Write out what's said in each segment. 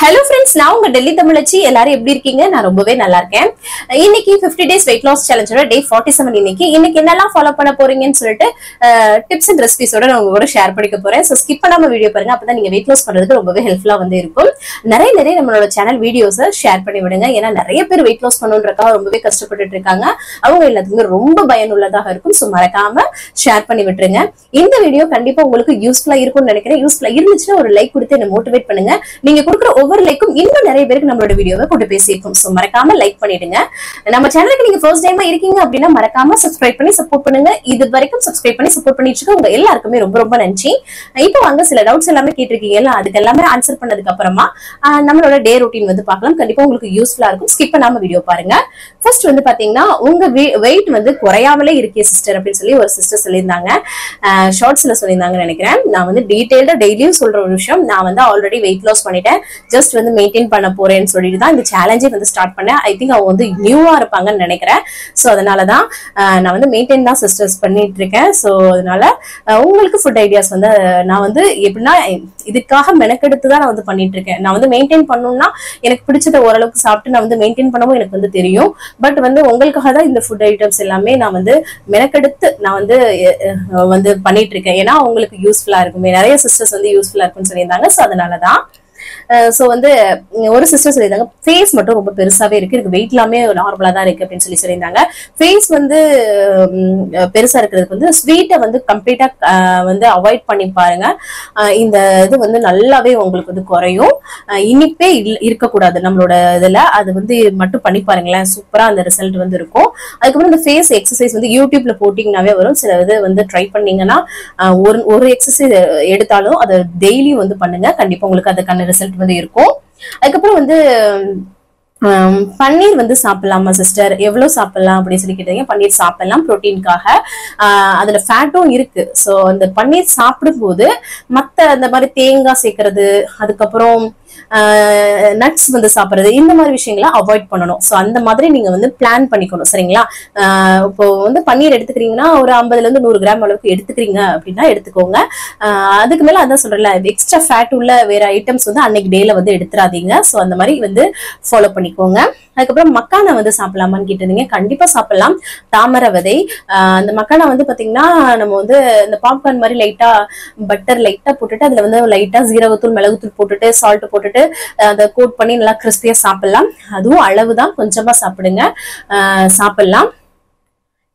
Hello friends, now உங்க டெல்லி தமிழச்சி எல்லாரும் எப்படி இருக்கீங்க? நான் ரொம்பவே நல்லா இருக்கேன். இன்னைக்கு 50 days weight loss challenge ஓட day 47 இன்னைக்கு என்னெல்லாம் ஃபாலோ பண்ண போறீங்கன்னு சொல்லிட்டு டிப்ஸ் அண்ட் ரெசிபிஸோட நான் உங்க கூட ஷேர் பண்ணிக்க போறேன். சோ ஸ்கிப் பண்ணாம வீடியோ பாருங்க. அப்பதான் நீங்க weight loss பண்றதுக்கு ரொம்பவே ஹெல்ப்ஃபுல்லா வந்து இருக்கும். நிறைய நம்மளோட சேனல் வீடியோஸை ஷேர் பண்ணி விடுங்க. ஏன்னா நிறைய பேர் weight loss பண்ணணும்ன்றதுக்காக ரொம்பவே கஷ்டப்பட்டுட்டு இருக்காங்க. அவங்க எல்லாத்துக்குமே ரொம்ப பயனுள்ளதாக இருக்கும். சோ மறக்காம ஷேர் பண்ணி விட்டுருங்க. இந்த வீடியோ கண்டிப்பா உங்களுக்கு யூஸ்ஃபுல்லா இருக்கும்னு நினைக்கிறேன். யூஸ்ஃபுல்லா இருந்துச்சுன்னா ஒரு லைக் கொடுத்து என்ன மோட்டிவேட் பண்ணுங்க. நீங்க கொடுக்குற ஒவ்வொரு லைக்கும் இன்னும் நிறைய பேருக்கு நம்மளோட வீடியோவை கொண்டு பேசியிருக்கும். சோ மறக்காம லைக் பண்ணிடுங்க. நம்ம சேனலுக்கு நீங்க ஃபர்ஸ்ட் டைமா இருக்கீங்க அப்படின்னா மறக்காம சப்ஸ்கிரைப் பண்ணி சப்போர்ட் பண்ணுங்க. இது வரைக்கும் சப்ஸ்கிரைப் பண்ணி சப்போர்ட் பண்ணிட்டு இருக்க உங்க எல்லாருக்குமே ரொம்ப நன்றி. இப்போ வாங்க சில டவுட்ஸ் எல்லாமே கேட்டிருக்கீங்கல்ல, அதுக்கு எல்லாமே ஆன்சர் பண்ணதுக்கு அப்புறமா நம்மளோட டே ரொட்டீன் வந்து பார்க்கலாம். கண்டிப்பா உங்களுக்கு யூஸ்ஃபுல்லா இருக்கும். ஸ்கிப் பண்ணாம வீடியோ பாருங்க. ஃபர்ஸ்ட் வந்து பாத்தீங்கன்னா உங்க வெயிட் வந்து குறையாமலே இருக்கே சிஸ்டர் அப்படின்னு சொல்லி ஒரு சிஸ்டர் சொல்லியிருந்தாங்க. ஷார்ட்ஸ்ல சொல்லியிருந்தாங்கன்னு நினைக்கிறேன். நான் வந்து டீடைல்டா டெய்லியும் சொல்ற ஒரு விஷயம், நான் வந்து ஆல்ரெடி வெயிட் லாஸ் பண்ணிட்டேன், ஜஸ்ட் வந்து மெயின்டைன் பண்ண போறேன்னு சொல்லிட்டு தான் இந்த சேலஞ்சே வந்து ஸ்டார்ட் பண்ணேன். ஐ திங்க் அவங்க வந்து நியூவா இருப்பாங்கன்னு நினைக்கிறேன். சோ அதனாலதான் நான் வந்து மெயின்டைன் தான் சிஸ்டர்ஸ் பண்ணிட்டு இருக்கேன். சோ அதனால உங்களுக்கு ஃபுட் ஐடியாஸ் வந்து நான் வந்து எப்படின்னா இதுக்காக மெனக்கெடுத்து தான் நான் வந்து பண்ணிட்டு இருக்கேன். நான் வந்து மெயின்டைன் பண்ணணும்னா எனக்கு பிடிச்சத ஓரளவுக்கு சாப்பிட்டு நான் வந்து மெயின்டைன் பண்ணவும் எனக்கு வந்து தெரியும். பட் வந்து உங்களுக்காக தான் இந்த ஃபுட் ஐட்டம்ஸ் எல்லாமே நான் வந்து மெனக்கெடுத்து நான் வந்து பண்ணிட்டு இருக்கேன். ஏன்னா உங்களுக்கு யூஸ்ஃபுல்லா இருக்குமே, நிறைய சிஸ்டர்ஸ் வந்து யூஸ்ஃபுல்லா இருக்கும்னு சொல்லியிருந்தாங்க. சோ அதனாலதான் சோ வந்து ஒரு சிஸ்டர் சொல்லியிருந்தாங்க ஃபேஸ் மட்டும் ரொம்ப பெருசாவே இருக்கு, எனக்கு வெயிட் எல்லாமே நார்மலா தான் இருக்கு அப்படின்னு சொல்லியிருந்தாங்க. ஃபேஸ் வந்து பெருசா இருக்கிறதுக்கு வந்து ஸ்வீட்டை வந்து கம்ப்ளீட்டா வந்து அவாய்ட் பண்ணி பாருங்க. இந்த இது வந்து நல்லாவே உங்களுக்கு வந்து குறையும். இனிப்பே இருக்கக்கூடாது நம்மளோட இதுல, அது வந்து மட்டும் பண்ணி பாருங்களேன், சூப்பரா அந்த ரிசல்ட் வந்து இருக்கும். அதுக்கப்புறம் இந்த ஃபேஸ் எக்ஸசைஸ் வந்து யூடியூப்ல போட்டிங்கனாவே வரும். சில இது வந்து ட்ரை பண்ணீங்கன்னா ஒரு எக்ஸசைஸ் எடுத்தாலும் அதை டெய்லியும் வந்து பண்ணுங்க. கண்டிப்பா உங்களுக்கு அதுக்கான ரிசல்ட் வந்து இருக்கும். அதுக்கப்புறம் வந்து பன்னீர் வந்து சாப்பிடலாமா சிஸ்டர், எவ்வளவு சாப்பிடலாம் அப்படின்னு சொல்லி கேட்டீங்க. பன்னீர் சாப்பிடலாம், புரோட்டீனுக்காக. அதுல ஃபேட்டும் இருக்கு. சோ அந்த பன்னீர் சாப்பிடும் போது மத்த அந்த மாதிரி தேங்காய் சேர்க்கறது, அதுக்கப்புறம் நட்ஸ் வந்து சாப்பிடுறது, இந்த மாதிரி விஷயங்களை அவாய்ட் பண்ணணும். சோ அந்த மாதிரி நீங்க வந்து பிளான் பண்ணிக்கணும், சரிங்களா? இப்போ வந்து பன்னீர் எடுத்துக்கிறீங்கன்னா ஒரு 50 to 100 கிராம் அளவுக்கு எடுத்துக்கிறீங்க அப்படின்னா எடுத்துக்கோங்க. அதுக்கு மேல அதான் சொல்றேன்ல, எக்ஸ்ட்ரா ஃபேட் உள்ள வேற ஐட்டம்ஸ் வந்து அன்னைக்கு டேல வந்து எடுத்துறாதீங்க. சோ அந்த மாதிரி வந்து ஃபாலோ பண்ணிக்கோங்க. அதுக்கப்புறம் மக்கானா வந்து சாப்பிடலாமான்னு கேட்டிருந்தீங்க. கண்டிப்பா சாப்பிடலாம். தாமரை விதை, அந்த மக்கானா வந்து பாத்தீங்கன்னா நம்ம வந்து இந்த பாப்கார்ன் மாதிரி லைட்டா பட்டர் லைட்டா போட்டுட்டு அதுல வந்து லைட்டா ஜீரகத்தூள் மிளகுத்தூள் போட்டுட்டு சால்ட் போட்டுட்டு அதை கோட் பண்ணி நல்லா கிறிஸ்பியா சாப்பிடலாம். அதுவும் அளவுதான், கொஞ்சமா சாப்பிடுங்க, சாப்பிடலாம்.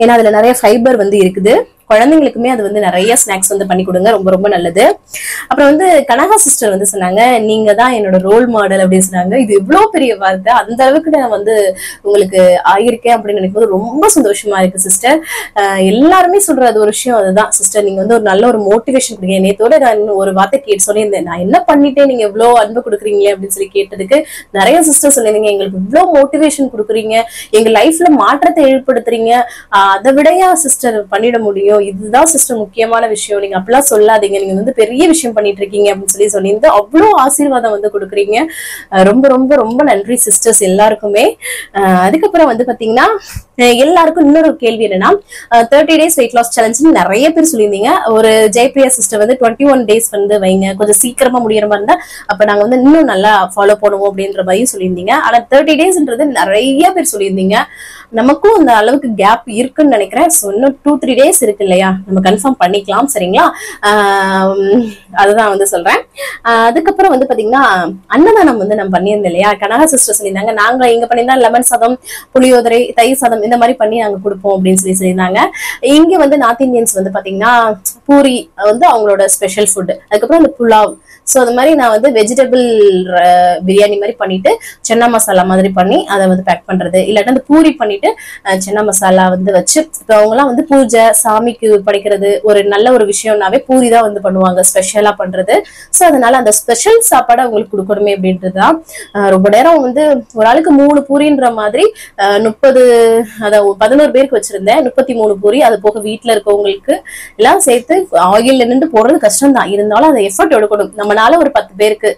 ஏன்னா அதுல நிறைய ஃபைபர் வந்து இருக்குது. குழந்தைங்களுக்குமே அது வந்து நிறைய ஸ்நாக்ஸ் வந்து பண்ணி கொடுங்க, ரொம்ப நல்லது. அப்புறம் வந்து கனகா சிஸ்டர் வந்து சொன்னாங்க, நீங்க தான் என்னோட ரோல் மாடல் அப்படின்னு சொன்னாங்க. இது இவ்வளவு பெரிய வார்த்தை, அந்த அளவுக்கு நான் வந்து உங்களுக்கு ஆகியிருக்கேன் அப்படின்னு நினைக்கும்போது ரொம்ப சந்தோஷமா இருக்கு சிஸ்டர். எல்லாருமே சொல்ற அது ஒரு விஷயம் அதுதான் சிஸ்டர், நீங்க வந்து ஒரு நல்ல ஒரு மோட்டிவேஷன் கொடுங்க. நேத்தோட நான் ஒரு வார்த்தை கேட்டு சொல்லியிருந்தேன், நான் என்ன பண்ணிட்டேன் நீங்க இவ்வளவு அன்பு கொடுக்குறீங்களே அப்படின்னு சொல்லி கேட்டதுக்கு நிறைய சிஸ்டர் சொல்லியிருந்தீங்க, எங்களுக்கு இவ்வளவு மோட்டிவேஷன் கொடுக்குறீங்க, எங்க லைஃப்ல மாற்றத்தை ஏற்படுத்துறீங்க, அதை விடையா சிஸ்டர் பண்ணிட முடியும், இதுதான் சிஸ்டர் முக்கியமான விஷயம், நீங்க அப்படிலாம் சொல்லாதீங்க, நீங்க வந்து பெரிய விஷயம் பண்ணிட்டு இருக்கீங்க அப்படின்னு சொல்லியிருந்து அவ்வளவு ஆசீர்வாதம் வந்து கொடுக்குறீங்க. ரொம்ப நன்றி சிஸ்டர்ஸ் எல்லாருக்குமே. அதுக்கப்புறம் வந்து பாத்தீங்கன்னா எல்லாருக்கும் இன்னொரு கேள்வி என்னன்னா, 30 days weight loss challenge நிறைய பேர் சொல்லியிருந்தீங்க. ஒரு ஜெயபிரியா சிஸ்டர் வந்து 21 days வந்து வைங்க, கொஞ்சம் சீக்கிரமா முடியற மாதிரி இருந்தா அப்ப நாங்க வந்து இன்னும் நல்லா ஃபாலோ பண்ணுவோம் அப்படின்ற மாதிரியும் சொல்லியிருந்தீங்க. ஆனா 30 daysன்றது நிறைய பேர் சொல்லியிருந்தீங்க. நமக்கும் அந்த அளவுக்கு கேப் இருக்குன்னு நினைக்கிறேன். ஸோ இன்னும் 2-3 days இருக்கு இல்லையா, நம்ம கன்ஃபார்ம் பண்ணிக்கலாம், சரிங்களா? அதுதான் வந்து சொல்றேன். அதுக்கப்புறம் வந்து பாத்தீங்கன்னா அன்னதானம் வந்து நம்ம பண்ணியிருந்தோம் இல்லையா, கனகா சிஸ்டர் சொல்லியிருந்தாங்க, நாங்க இங்க பண்ணியிருந்தா லெமன் சாதம், புளியோதரை, தயிர் சாதம் இந்த மாதிரி பண்ணி நாங்க கொடுப்போம் அப்படின்னு சொல்லியிருந்தாங்க. இங்க வந்து நார்த் இந்தியன்ஸ் வந்து பாத்தீங்கன்னா பூரி வந்து அவங்களோட ஸ்பெஷல் ஃபுட். அதுக்கப்புறம் இந்த புலாவ். சோ அது மாதிரி நான் வந்து வெஜிடபிள் பிரியாணி மாதிரி பண்ணிட்டு சென்னா மசாலா மாதிரி பண்ணி அதை வந்து பேக் பண்றது, இல்லாட்டா அந்த பூரி பண்ணிட்டு சென்னா மசாலா வந்து வச்சு, இப்போ அவங்க எல்லாம் வந்து பூஜை சாமிக்கு படைக்கிறது ஒரு நல்ல ஒரு விஷயம்னாவே பூரி தான் வந்து பண்ணுவாங்க, ஸ்பெஷலா பண்றது. சோ அதனால அந்த ஸ்பெஷல் சாப்பாடு அவங்களுக்கு கொடுக்கணுமே அப்படின்றதுதான். ரொம்ப நேரம் வந்து ஒரு ஆளுக்கு 3 பூரின்ற மாதிரி 11 பேருக்கு வச்சிருந்தேன். 33 பூரி, அது போக வீட்டுல இருக்கவங்களுக்கு எல்லாம் சேர்த்து ஆயில் நின்று போடுறது கஷ்டம் தான், இருந்தாலும் அதை எஃபர்ட் எடுக்கணும். நம்மளால ஒரு 10 பேருக்கு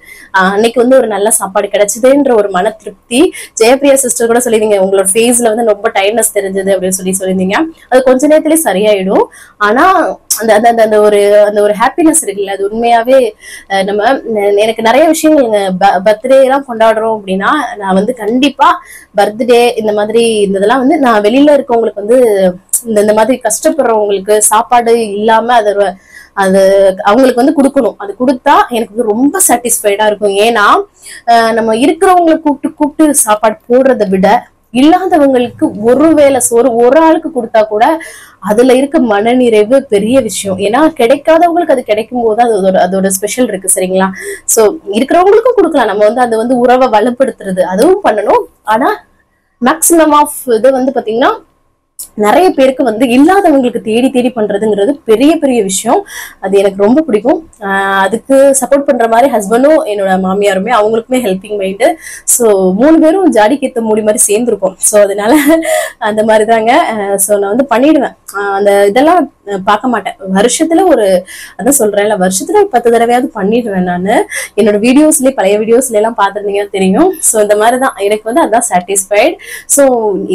அன்னைக்கு வந்து ஒரு நல்ல சாப்பாடு கிடைச்சதுன்ற ஒரு மன திருப்தி. ஜெயபிரியா சிஸ்டர் கூட சொல்லிருந்தீங்க, உங்களோட ஃபேஸ்ல வந்து ரொம்ப டைட்னஸ் தெரிஞ்சது அப்படின்னு சொல்லியிருந்தீங்க. அது கொஞ்ச நேரத்திலேயே சரியாயிடும். ஆனா அந்த அந்த அந்த ஒரு ஹாப்பினஸ் இருக்குல்ல, அது உண்மையாவே நம்ம எனக்கு நிறைய விஷயங்கள் பர்த்டே எல்லாம் கொண்டாடுறோம் அப்படின்னா நான் வந்து கண்டிப்பா பர்த்டே இந்த மாதிரி இந்த இதெல்லாம் வந்து நான் வெளியில இருக்கவங்களுக்கு வந்து இந்த மாதிரி கஷ்டப்படுறவங்களுக்கு சாப்பாடு இல்லாம அது அவங்களுக்கு வந்து கொடுக்கணும். அது கொடுத்தா எனக்கு வந்து ரொம்ப சாட்டிஸ்ஃபைடா இருக்கும். ஏன்னா நம்ம இருக்கிறவங்களை கூப்பிட்டு சாப்பாடு போடுறதை விட இல்லாதவங்களுக்கு ஒருவேளை சோறு ஒரு ஆளுக்கு கொடுத்தா கூட அதுல இருக்க மனநிறைவு பெரிய விஷயம். ஏன்னா கிடைக்காதவங்களுக்கு அது கிடைக்கும் போது அதோட ஸ்பெஷல் இருக்கு. சரிங்களா? சோ இருக்கிறவங்களுக்கும் கொடுக்கலாம். நம்ம வந்து அது வந்து உறவை வலுப்படுத்துறது அதுவும் பண்ணணும். ஆனா மேக்சிமம் ஆஃப் இது வந்து பாத்தீங்கன்னா நிறைய பேருக்கு வந்து இல்லாதவங்களுக்கு தேடி தேடி பண்றதுங்கிறது பெரிய பெரிய விஷயம். அது எனக்கு ரொம்ப பிடிக்கும். அதுக்கு சப்போர்ட் பண்ற மாதிரி ஹஸ்பண்டும் என்னோட மாமியாருமே அவங்களுக்குமே ஹெல்பிங் மைண்டு. ஸோ 3 பேரும் ஜாடிக்கு ஏத்த மூடி மாதிரி சேர்ந்துருக்கோம். ஸோ அதனால அந்த மாதிரி தாங்க. ஸோ நான் வந்து பண்ணிடுவேன். அந்த இதெல்லாம் பார்க்க மாட்டேன். வருஷத்துல அதான் சொல்றேன்ல, வருஷத்துல 10 தடவையாவது பண்ணிடுவேன். நான் என்னோட வீடியோஸ்லயே பழைய வீடியோஸ்ல எல்லாம் பார்த்துருந்தீங்கன்னா தெரியும். ஸோ இந்த மாதிரிதான் எனக்கு வந்து அதான் சாட்டிஸ்ஃபைடு. ஸோ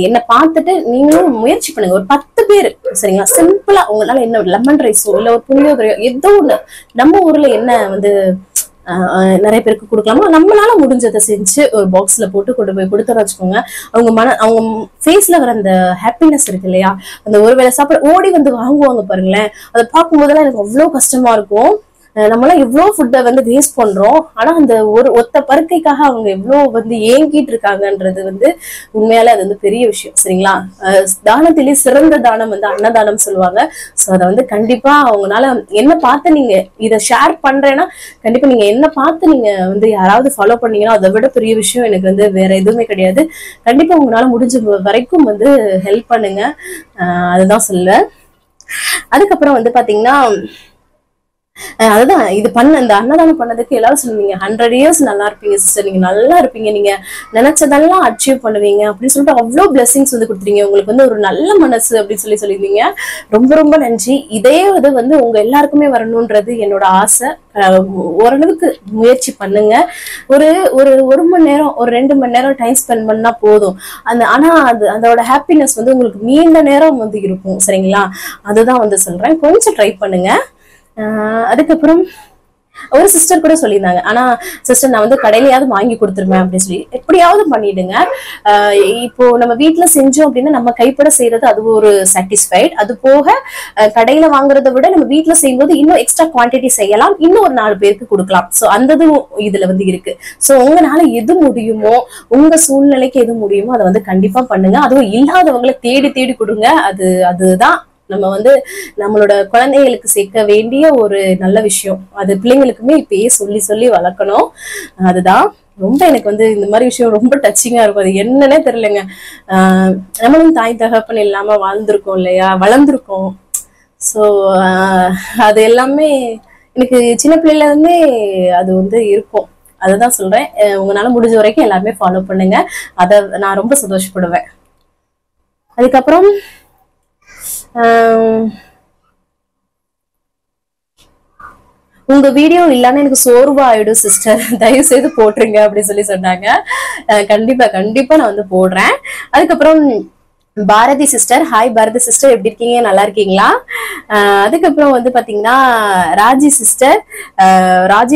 என்னை பார்த்துட்டு நீங்களும் முயற்சி பண்ணுங்க. ஒரு 10 பேர் சரிங்களா, சிம்பிளா உங்களால என்ன லெமன் ரைஸோ இல்ல ஒரு புளியோதரையோ ஏதோ ஒண்ணு நம்ம ஊர்ல என்ன வந்து நிறைய பேருக்கு கொடுக்கலாமோ நம்மளால முடிஞ்சதை செஞ்சு ஒரு பாக்ஸ்ல போட்டு கொண்டு போய் கொடுத்துட வச்சுக்கோங்க. அவங்க ஃபேஸ்ல வர அந்த ஹாப்பினஸ் இருக்கு இல்லையா, அந்த ஒரு வேளை சாப்பாடு ஓடி வந்து வாங்குவாங்க பாருங்களேன். அதை பார்க்கும் போதெல்லாம் எனக்கு அவ்வளவு கஷ்டமா இருக்கும். நம்மளாம் எவ்வளவு ஃபுட்டை வந்து வேஸ்ட் பண்றோம். ஆனா அந்த ஒத்த பருக்கைக்காக அவங்க எவ்வளவு வந்து ஏங்கிட்டு இருக்காங்கன்றது வந்து உண்மையாலே அது வந்து பெரிய விஷயம். சரிங்களா? தானத்திலேயே சிறந்த தானம் வந்து அன்னதானம் சொல்லுவாங்க. சோ அதை வந்து கண்டிப்பா அவங்களால என்ன பார்த்து நீங்க இதை ஷேர் பண்றேன்னா கண்டிப்பா நீங்க என்ன பார்த்து நீங்க வந்து யாராவது ஃபாலோ பண்ணீங்கன்னா அதை விட பெரிய விஷயம் எனக்கு வந்து வேற எதுவுமே கிடையாது. கண்டிப்பா உங்களால முடிஞ்ச வரைக்கும் வந்து ஹெல்ப் பண்ணுங்க. அதுதான் சொல்லுவேன். அதுக்கப்புறம் வந்து பாத்தீங்கன்னா அதுதான் இது இந்த அன்னதானம் பண்ணதுக்கு எல்லாரும் சொல்லுவீங்க 100 years நல்லா இருப்பீங்க சிஸ்டர், நீங்க நல்லா இருப்பீங்க, நீங்க நினைச்சதெல்லாம் அச்சீவ் பண்ணுவீங்க அப்படின்னு சொல்லிட்டு அவ்வளவு பிளெஸிங்ஸ் வந்து கொடுத்துருங்க. உங்களுக்கு வந்து ஒரு நல்ல மனசு அப்படின்னு சொல்லியிருந்தீங்க. ரொம்ப ரொம்ப நன்றி. இதே இது வந்து உங்க எல்லாருக்குமே வரணும்ன்றது என்னோட ஆசை. ஓரளவுக்கு முயற்சி பண்ணுங்க. ஒரு மணி நேரம் ஒரு 2 மணி நேரம் டைம் ஸ்பெண்ட் பண்ணா போதும். ஆனா அதோட ஹாப்பினஸ் வந்து உங்களுக்கு நீண்ட நேரம் வந்து இருக்கும். சரிங்களா? அதுதான் வந்து சொல்றேன். கொஞ்சம் ட்ரை பண்ணுங்க. அதுக்கப்புறம் ஒரு சிஸ்டர் கூட சொல்லியிருந்தாங்க, ஆனா சிஸ்டர் நான் வந்து கடையிலயாவது வாங்கி கொடுத்துருவேன் அப்படின்னு சொல்லி எப்படியாவது பண்ணிடுங்க. இப்போ நம்ம வீட்டுல செஞ்சோம் அப்படின்னா நம்ம கைப்பட செய்யறது அது ஒரு சாட்டிஸ்ஃபைடு. அது போக கடையில வாங்குறத விட நம்ம வீட்டுல செய்யும்போது இன்னும் எக்ஸ்ட்ரா குவான்டிட்டி செய்யலாம், இன்னும் ஒரு 4 பேருக்கு கொடுக்கலாம். சோ அந்ததும் இதுல வந்து இருக்கு. சோ உங்களால எது முடியுமோ, உங்க சூழ்நிலைக்கு எது முடியுமோ அதை வந்து கண்டிப்பா பண்ணுங்க. அதுவும் இல்லாதவங்களை தேடி தேடி கொடுங்க. அதுதான் நம்ம வந்து நம்மளோட குழந்தைகளுக்கு சேர்க்க வேண்டிய ஒரு நல்ல விஷயம். அது பிள்ளைங்களுக்குமே இப்பயே சொல்லி சொல்லி வளர்க்கணும். அதுதான் ரொம்ப எனக்கு வந்து இந்த மாதிரி விஷயம் ரொம்ப டச்சிங்கா இருக்கும். அது என்னன்னே தெரியலங்க. நம்மளும் தாய் தகப்பன் இல்லாம வாழ்ந்திருக்கோம் இல்லையா, வளர்ந்துருக்கோம். ஸோ அது எல்லாமே எனக்கு சின்ன பிள்ளைல இருந்தே அது வந்து இருக்கும். அதுதான் சொல்றேன். உங்களால முடிஞ்ச வரைக்கும் எல்லாருமே ஃபாலோ பண்ணுங்க. அதை நான் ரொம்ப சந்தோஷப்படுவேன். அதுக்கப்புறம் உங்க வீடியோ இல்லன்னா எனக்கு சோர்வா ஆயிடும் சிஸ்டர், தயவு செய்து போட்டுருங்க அப்படின்னு சொல்லி சொன்னாங்க. கண்டிப்பா கண்டிப்பா நான் வந்து போடுறேன். அதுக்கப்புறம் Bharathi sister, hi Bharathi sister, எப்படி இருக்கீங்க? நல்லா இருக்கீங்களா? அதுக்கப்புறம் வந்து பாத்தீங்கன்னா ராஜி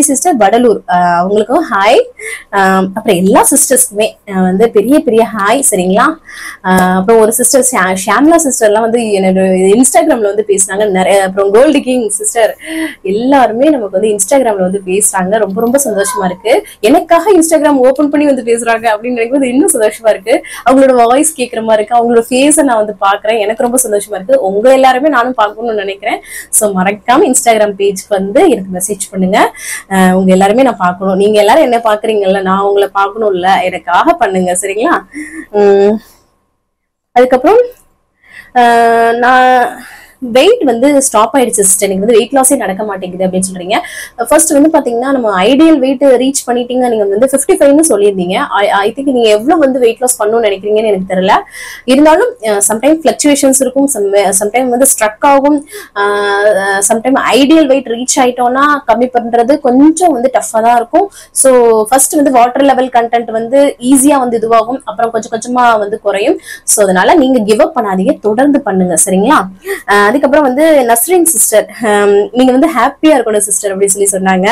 சிஸ்டர் வடலூர், அவங்களுக்கும் ஹாய். அப்புறம் எல்லா சிஸ்டர்ஸ்க்குமே வந்து பெரிய பெரிய ஹாய். சரிங்களா? அப்புறம் ஒரு சிஸ்டர் ஷாம்லா சிஸ்டர் எல்லாம் வந்து என்னோட இன்ஸ்டாகிராம்ல வந்து பேசுனாங்க நிறைய. அப்புறம் கோல்டு கிங் சிஸ்டர், எல்லாருமே நமக்கு வந்து இன்ஸ்டாகிராம்ல வந்து பேசுறாங்க. ரொம்ப ரொம்ப சந்தோஷமா இருக்கு. எனக்காக இன்ஸ்டாகிராம் ஓபன் பண்ணி வந்து பேசுறாங்க அப்படின்னு நினைக்கும் இன்னும் சந்தோஷமா இருக்கு. அவங்களோட வாய்ஸ் கேட்கற மாதிரி இருக்கு, அவங்களோட ஃபேஸை நான் வந்து பாக்குறேன். எனக்கு ரொம்ப சந்தோஷமா இருக்கு. உங்க எல்லாருமே நானும் பார்க்கணும்னு நினைக்கிறேன். சோ மறக்காம இன்ஸ்டாகிராம் பேஜ்க்கு வந்து எனக்கு மெசேஜ் பண்ணுங்க. உங்க எல்லாருமே நான் பார்க்கணும். நீங்க எல்லாரும் என்ன பாக்குறீங்கல்ல, நான் உங்களை பார்க்கணும்ல, எனக்காக பண்ணுங்க. சரிங்களா? அதுக்கப்புறம் நான் வெயிட் வந்து ஸ்டாப் ஆயிடுச்சு சிஸ்டர், நீங்க வந்து வெயிட் லாஸே நடக்க மாட்டேங்குது அப்படின்னு சொல்றீங்க. ஃபர்ஸ்ட் வந்து பாத்தீங்கன்னா நம்ம ஐடியல் வெயிட் ரீச் பண்ணிட்டீங்க. நீங்க வந்து 55ன்னு சொல்லியிருந்தீங்க. ஐ திங்க் நீங்க எவ்வளவு வந்து வெயிட் லாஸ் பண்ணணும்னு நினைக்கிறீங்கன்னு எனக்கு தெரியல. இருந்தாலும் சம்டைம் பிளக்சுவேஷன்ஸ் இருக்கும், சம்டைம் வந்து ஸ்ட்ரக் ஆகும். சம்டைம் ஐடியல் வெயிட் ரீச் ஆயிட்டோம்னா கம்மி பண்றது கொஞ்சம் வந்து டஃபா தான் இருக்கும். ஸோ ஃபர்ஸ்ட் வந்து வாட்டர் லெவல் கண்டென்ட் வந்து ஈஸியா வந்து இதுவாகும், அப்புறம் கொஞ்சம் கொஞ்சமா வந்து குறையும். ஸோ அதனால நீங்க கிவ் அப் பண்ணாதீங்க, தொடர்ந்து பண்ணுங்க. சரிங்களா? அதுக்கப்புறம் வந்து நஸ்ரீன் சிஸ்டர், நீங்க வந்து ஹாப்பியா இருக்கணும் சிஸ்டர் அப்படின்னு சொன்னாங்க.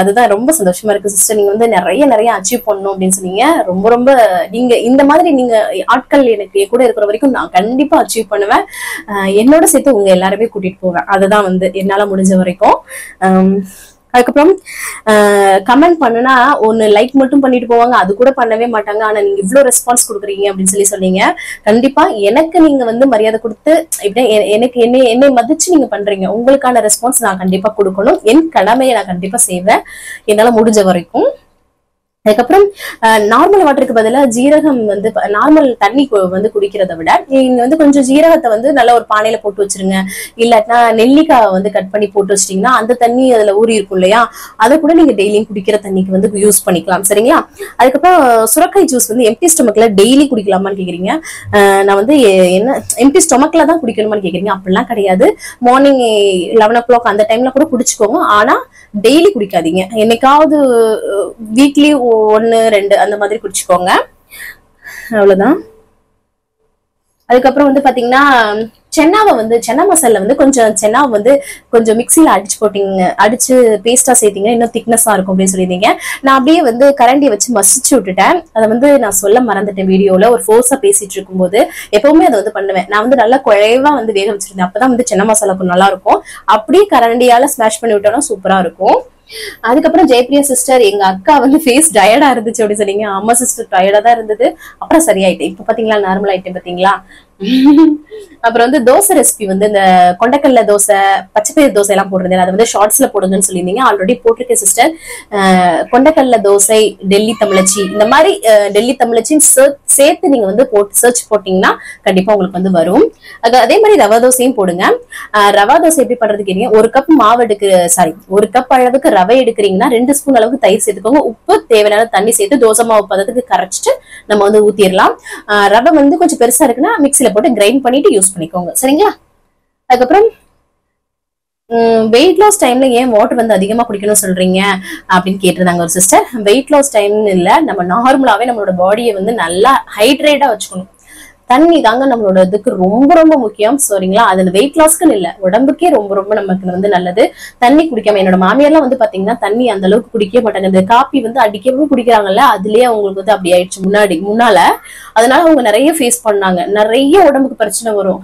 அதுதான் ரொம்ப சந்தோஷமா இருக்கு சிஸ்டர். நீங்க வந்து நிறைய அச்சீவ் பண்ணணும் அப்படின்னு சொன்னீங்க. ரொம்ப ரொம்ப நீங்க இந்த மாதிரி நீங்க ஆட்கள் எனக்கு கூட இருக்கிற வரைக்கும் நான் கண்டிப்பா அச்சீவ் பண்ணுவேன். என்னோட சேர்த்து உங்க எல்லாருமே கூட்டிட்டு போவேன். அதுதான் வந்து என்னால முடிஞ்ச வரைக்கும். அதுக்கப்புறம் கமெண்ட் பண்ணுனா ஒன்னு லைக் மட்டும் பண்ணிட்டு போவாங்க, அது கூட பண்ணவே மாட்டாங்க. ஆனா நீங்க இவ்வளவு ரெஸ்பான்ஸ் கொடுக்குறீங்க அப்படின்னு சொன்னீங்க. கண்டிப்பா எனக்கு நீங்க வந்து மரியாதை கொடுத்து இப்படி எனக்கு என்னை மதிச்சு நீங்க பண்றீங்க. உங்களுக்கான ரெஸ்பான்ஸ் நான் கண்டிப்பா கொடுக்கணும். என் கடமையை நான் கண்டிப்பா செய்வேன் என்னால முடிஞ்ச வரைக்கும். அதுக்கப்புறம் நார்மல் வாட்டருக்கு பதிலா ஜீரகம் வந்து நார்மல் தண்ணி வந்து குடிக்கிறத விட நீங்க வந்து கொஞ்சம் ஜீரகத்தை வந்து நல்ல ஒரு பானையில போட்டு வச்சிருங்க. இல்லாட்டினா நெல்லிக்காய் வந்து கட் பண்ணி போட்டு வச்சிட்டீங்கன்னா அந்த தண்ணி அதுல ஊறி இருக்கும் இல்லையா, அதை கூட நீங்க டெய்லியும் குடிக்கிற தண்ணிக்கு வந்து யூஸ் பண்ணிக்கலாம். சரிங்களா? அதுக்கப்புறம் சுரக்காய் ஜூஸ் வந்து எம்டி ஸ்டொமக்ல டெய்லி குடிக்கலாமான்னு கேக்குறீங்க. நான் வந்து என்ன எம்டி ஸ்டொமக்ல தான் குடிக்கணுமான்னு கேக்குறீங்க. அப்படிலாம் கிடையாது. மார்னிங் 11 o'clock அந்த டைம்ல கூட குடிச்சுக்கோங்க. ஆனா டெய்லி குடிக்காதீங்க. என்னைக்காவது வீக்லி 1 2 அந்த மாதிரி குடிச்சுக்கோங்க. அவ்வளவுதான். அதுக்கப்புறம் வந்து பாத்தீங்கன்னா சென்னா மசாலா வந்து கொஞ்சம் சென்னாவை வந்து கொஞ்சம் மிக்சியில அடிச்சு பேஸ்டா சேர்த்தீங்க, இன்னும் திக்னஸா இருக்கும் அப்படின்னு சொல்லியிருந்தீங்க. நான் அப்படியே வந்து கரண்டியை வச்சு மசிச்சு விட்டுட்டேன். அதை வந்து நான் சொல்ல மறந்துட்டேன் வீடியோல. ஒரு ஃபோர்ஸா பேசிட்டு இருக்கும் போது எப்பவுமே அதை வந்து பண்ணுவேன். நான் வந்து நல்லா குழைவா வந்து வேக வச்சிருந்தேன். அப்பதான் வந்து சென்னா மசாலா நல்லா இருக்கும். அப்படியே கரண்டியால ஸ்மாஷ் பண்ணி விட்டோம்னா சூப்பரா இருக்கும். அதுக்கப்புறம் ஜெயபிரியா சிஸ்டர், எங்க அக்கா வந்து ஃபேஸ் டயர்டா இருந்துச்சு அப்படின்னு சொன்னீங்க. ஆமா சிஸ்டர், டயர்டா தான் இருந்தது. அப்புறம் சரியாயிட்டேன். இப்ப பாத்தீங்களா நார்மல் ஆயிட்டேன் பாத்தீங்களா. அப்புறம் வந்து தோசை ரெசிபி வந்து இந்த கொண்டக்கல்ல தோசை, பச்சைப்பயிர் தோசை எல்லாம் போட்டிருந்தேன். அதை வந்து ஷார்ட்ஸ்ல போடுங்கன்னு சொல்லியிருந்தீங்க. ஆல்ரெடி போட்டிருக்கேன் சிஸ்டர். கொண்டக்கல்ல தோசை, டெல்லி தமிழச்சி, இந்த மாதிரி டெல்லி தமிழச்சின்னு சேர்த்து நீங்க வந்து சர்ச் போட்டீங்கன்னா கண்டிப்பா உங்களுக்கு வந்து வரும். அதே மாதிரி ரவா தோசையும் போடுங்க. ரவா தோசை எப்படி பண்றது கேட்டீங்க. 1 கப் மாவு ஒரு கப் அளவுக்கு ரவை எடுக்கிறீங்கன்னா 2 ஸ்பூன் அளவுக்கு தயிர் சேர்த்துக்கோங்க. உப்பு, தேவையான தண்ணி சேர்த்து தோசை மாவு பதத்துக்கு கரைச்சிட்டு நம்ம வந்து ஊத்திடலாம். ரவை வந்து கொஞ்சம் பெருசா இருக்குன்னா மிக்சில போட்டு கிரைண்ட் பண்ணிட்டு யூஸ் பண்ணிக்கோங்க. சரிங்களா? அதுக்கப்புறம் வெயிட் லாஸ் டைம்ல ஏன் வாட்டர் வந்து அதிகமா குடிக்கணும்னு சொல்றீங்க அப்படின்னு கேட்டிருந்தாங்க ஒரு சிஸ்டர். வெயிட் லாஸ் டைம்னு இல்ல, நம்ம நார்மலாவே நம்மளோட பாடியை வந்து நல்லா ஹைட்ரேட்டா வச்சுக்கணும். தண்ணி தாங்க நம்மளோட இதுக்கு ரொம்ப ரொம்ப முக்கியம். சரிங்களா? அது வெயிட் லாஸ்க்குன்னு இல்ல, உடம்புக்கே ரொம்ப ரொம்ப நமக்கு வந்து நல்லது. தண்ணி குடிக்காம என்னோட மாமியார்லாம் வந்து பாத்தீங்கன்னா தண்ணி அந்த அளவுக்கு குடிக்க மாட்டாங்க. இந்த காப்பி வந்து அடிக்கவே குடிக்கிறாங்கல்ல, அதுலயே அவங்களுக்கு வந்து அப்படி ஆயிடுச்சு முன்னால. அதனால அவங்க நிறைய ஃபேஸ் பண்ணாங்க. நிறைய உடம்புக்கு பிரச்சனை வரும்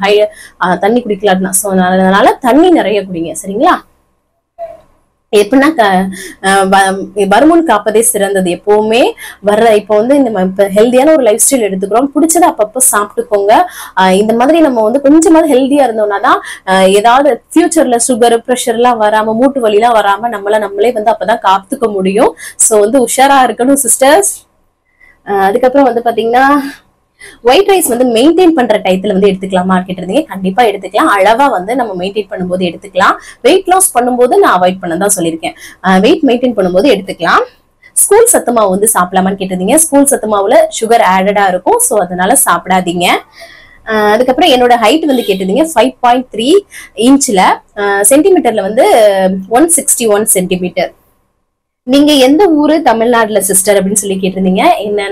தண்ணி குடிக்கலாம்னா. சோ அதனால தண்ணி நிறைய குடிங்க. சரிங்களா? எப்படின்னா வருமுன் காப்பதே சிறந்தது. எப்பவுமே இப்போ வந்து இந்த ஹெல்தியான ஒரு லைஃப் ஸ்டைல் எடுத்துக்கிறோம். பிடிச்சதை அப்பப்போ சாப்பிட்டுக்கோங்க. இந்த மாதிரி நம்ம வந்து கொஞ்சமாவது ஹெல்தியா இருந்தோம்னா தான் ஏதாவது ஃபியூச்சர்ல சுகர், ப்ரெஷர் எல்லாம் வராம, மூட்டு வலி எல்லாம் வராம நம்மளே வந்து அப்பதான் காத்துக்க முடியும். சோ வந்து உஷாரா இருக்கணும் சிஸ்டர்ஸ். அதுக்கப்புறம் வந்து பாத்தீங்கன்னா ஒயிட் ரைஸ் வந்து மெயின்டைன் பண்ற டயத்துல வந்து எடுத்துக்கலாமா கேட்டிருந்தீங்க. கண்டிப்பா எடுத்துக்கலாம். அளவா வந்து நம்ம மெயின்டைன் பண்ணும்போது எடுத்துக்கலாம். வெயிட் லாஸ் பண்ணும்போது நான் அவாய்ட் பண்ண தான் சொல்லியிருக்கேன். வெயிட் மெயின்டைன் பண்ணும்போது எடுத்துக்கலாம். ஸ்கூல் சத்து மாவு வந்து சாப்பிடலாமான்னு கேட்டிருந்தீங்க. ஸ்கூல் சத்து மாவுல சுகர் ஆடடா இருக்கும். சோ அதனால சாப்பிடாதீங்க. அதுக்கப்புறம் என்னோட ஹைட் வந்து கேட்டிருந்தீங்க 5.3 இன்ச்ல, சென்டிமீட்டர்ல வந்து 161 சென்டிமீட்டர். நீங்க எந்த ஊரு தமிழ்நாடுல சிஸ்டர் அப்படின்னு சொல்லி கேட்டிருந்தீங்க.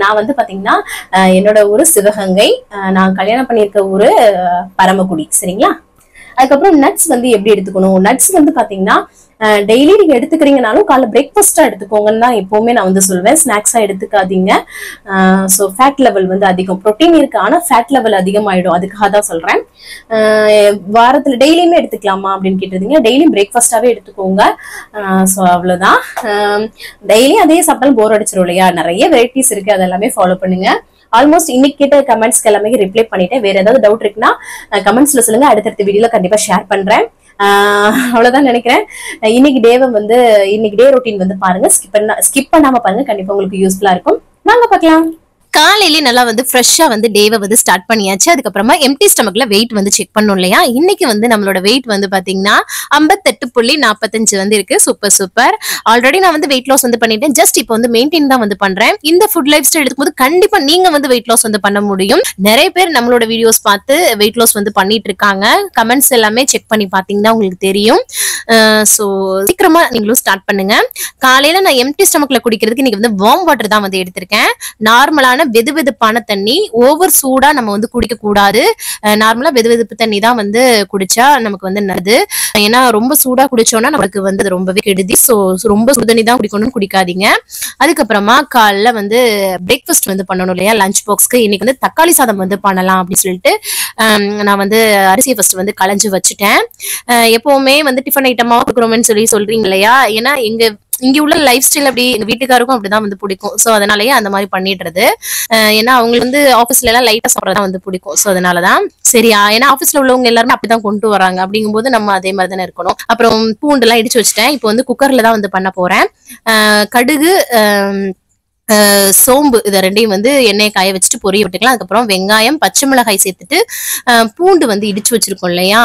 நான் வந்து பாத்தீங்கன்னா என்னோட ஊரு சிவகங்கை. நான் கல்யாணம் பண்ணியிருக்க ஊரு பரமக்குடி. சரிங்களா? அதுக்கப்புறம் நட்ஸ் வந்து எப்படி எடுத்துக்கணும். நட்ஸ் வந்து பாத்தீங்கன்னா டெய்லி நீங்க எடுத்துக்கிறீங்கனாலும் காலைல பிரேக்ஃபாஸ்டா எடுத்துக்கோங்கன்னு தான் எப்பவுமே நான் வந்து சொல்வேன். ஸ்நாக்ஸா எடுத்துக்காதீங்க. ஸோ ஃபேட் லெவல் வந்து அதிகம். ப்ரோட்டீன் இருக்கு, ஆனா ஃபேட் லெவல் அதிகமாயிடும். அதுக்காக தான் சொல்றேன். வாரத்துல டெய்லியுமே எடுத்துக்கலாமா அப்படின்னு கேட்டிருந்தீங்க. டெய்லியும் பிரேக்ஃபாஸ்டாவே எடுத்துக்கோங்க. ஸோ அவ்வளவுதான். டெய்லியும் அதே சாப்பிட்டாலும் போர் அடிச்சிடும் இல்லையா. நிறைய வெரைட்டிஸ் இருக்கு, அதெல்லாமே ஃபாலோ பண்ணுங்க. ஆல்மோஸ்ட் இன்னைக்கு கேட்ட கமெண்ட்ஸ்க்கு எல்லாமே ரிப்ளை பண்ணிட்டேன். வேற ஏதாவது டவுட் இருக்குன்னா கமெண்ட்ஸ்ல சொல்லுங்க. அடுத்தடுத்த வீடியோல கண்டிப்பா ஷேர் பண்றேன். அவ்வளவுதான் நினைக்கிறேன். இன்னைக்கு டே ரொட்டீன் வந்து பாருங்க. ஸ்கிப் பண்ணாம பாருங்க. கண்டிப்பா உங்களுக்கு யூஸ்ஃபுல்லா இருக்கும். வாங்க பார்க்கலாம். காலையிலே நல்லா வந்து ஃப்ரெஷ்ஷா வந்து டேவை வந்து ஸ்டார்ட் பண்ணியாச்சு. அதுக்கப்புறமா எம்டி ஸ்டமக்ல வெயிட் வந்து செக் பண்ணோம் இல்லையா. இன்னைக்கு வந்து நம்மளோட வெயிட் வந்து பாத்தீங்கன்னா 58.45 வந்து இருக்கு. சூப்பர். ஆல்ரெடி நான் வந்து வெயிட் லாஸ் வந்து பண்ணிட்டேன். ஜஸ்ட் இப்போ வந்து மெயின்டைன் தான் வந்து பண்றேன். இந்த ஃபுட் லைஃப் ஸ்டைல் எடுக்கும்போது கண்டிப்பா நீங்க வந்து வெயிட் லாஸ் வந்து பண்ண முடியும். நிறைய பேர் நம்மளோட வீடியோஸ் பார்த்து வெயிட் லாஸ் வந்து பண்ணிட்டு இருக்காங்க. கமெண்ட்ஸ் எல்லாமே செக் பண்ணி பாத்தீங்கன்னா உங்களுக்கு தெரியும். சோ சீக்கிரமா நீங்களும் ஸ்டார்ட் பண்ணுங்க. காலையில நான் எம்டி ஸ்டமக்ல குடிக்கிறதுக்கு இன்னைக்கு வந்து வார்ம் வாட்டர் தான் வந்து எடுத்திருக்கேன். நார்மலான நார்மலான வெதுவெதுப்பான தண்ணி, ஓவர் சூடா நம்ம வந்து குடிக்க கூடாது. நார்மலா வெதுவெதுப்பு தண்ணி தான் வந்து குடிச்சா நமக்கு வந்து நல்லது. ஏன்னா ரொம்ப சூடா குடிச்சோம்னா நமக்கு வந்து அது ரொம்பவே கெடுதி. சோ ரொம்ப சுடுதண்ணி தான் குடிக்கணும்னு குடிக்காதீங்க. அதுக்கப்புறமா காலைல வந்து பிரேக்ஃபாஸ்ட் வந்து பண்ணணும் இல்லையா, லஞ்ச் பாக்ஸ்க்கு. இன்னைக்கு வந்து தக்காளி சாதம் வந்து பண்ணலாம் அப்படின்னு சொல்லிட்டு நான் வந்து அரிசியை ஃபர்ஸ்ட் வந்து களைஞ்சு வச்சுட்டேன். எப்பவுமே வந்து டிஃபன் ஐட்டமா கொடுக்குறோம்னு சொல்றீங்க இல்லையா, ஏன்னா இங்க உள்ள லைஃப் ஸ்டைல் அப்படி, எங்க வீட்டுக்காருக்கும் அப்படிதான் வந்து பிடிக்கும். சோ அதனாலயே அந்த மாதிரி பண்ணிடுறது. ஏன்னா அவங்களுக்கு வந்து ஆஃபீஸ்ல எல்லாம் லைட்டா சாப்பிடறதா வந்து பிடிக்கும். சோ அதனாலதான் சரியா, ஏன்னா ஆஃபீஸ்ல உள்ளவங்க எல்லாருமே அப்படிதான் கொண்டு வராங்க. அப்படிங்கும்போது நம்ம அதே மாதிரி தானே இருக்கணும். அப்புறம் பூண்டு எல்லாம் இடிச்சு வச்சுட்டேன். இப்போ வந்து குக்கர்ல தான் வந்து பண்ண போறேன். கடுகு, சோம்பு இதை ரெண்டையும் வந்து எண்ணெயை காய வச்சுட்டு பொரிய விட்டுக்கலாம். அதுக்கப்புறம் வெங்காயம், பச்சை மிளகாய் சேர்த்துட்டு பூண்டு வந்து இடிச்சு வச்சிருக்கோம் இல்லையா,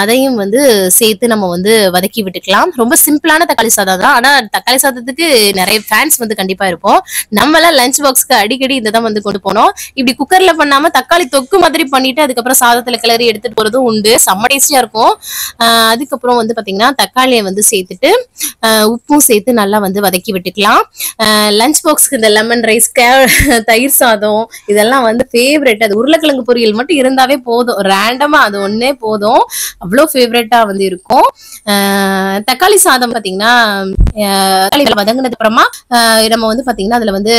அதையும் வந்து சேர்த்து நம்ம வந்து வதக்கி விட்டுக்கலாம். ரொம்ப சிம்பிளான தக்காளி சாதம் தான். ஆனா தக்காளி சாதத்துக்கு நிறைய ஃபேன்ஸ் வந்து கண்டிப்பா இருப்போம். நம்ம எல்லாம் லஞ்ச் பாக்ஸ்க்கு அடிக்கடி இதை தான் வந்து கொண்டு போனோம். இப்படி குக்கர்ல பண்ணாம தக்காளி தொக்கு மாதிரி பண்ணிட்டு அதுக்கப்புறம் சாதத்துல கிளறி எடுத்துட்டு போறதும் உண்டு. செம்ம டேஸ்டியா இருக்கும். அதுக்கப்புறம் வந்து பாத்தீங்கன்னா தக்காளியை வந்து சேர்த்துட்டு உப்பும் சேர்த்து நல்லா வந்து வதக்கி விட்டுக்கலாம். லஞ்ச் பாக்ஸ் இந்த லெமன் ரைஸ், தயிர் சாதம் இதெல்லாம் வந்து ஃபேவரட். அது உருளைக்கிழங்கு பொரியல் மட்டும் இருந்தாவே போதும், ரேண்டமா அது ஒன்னே போதும், அவ்வளோ ஃபேவரட்டா வந்து இருக்கும். தக்காளி சாதம் பாத்தீங்கன்னா தக்காளி வதங்கினது அப்புறமா நம்ம வந்து பாத்தீங்கன்னா அதுல வந்து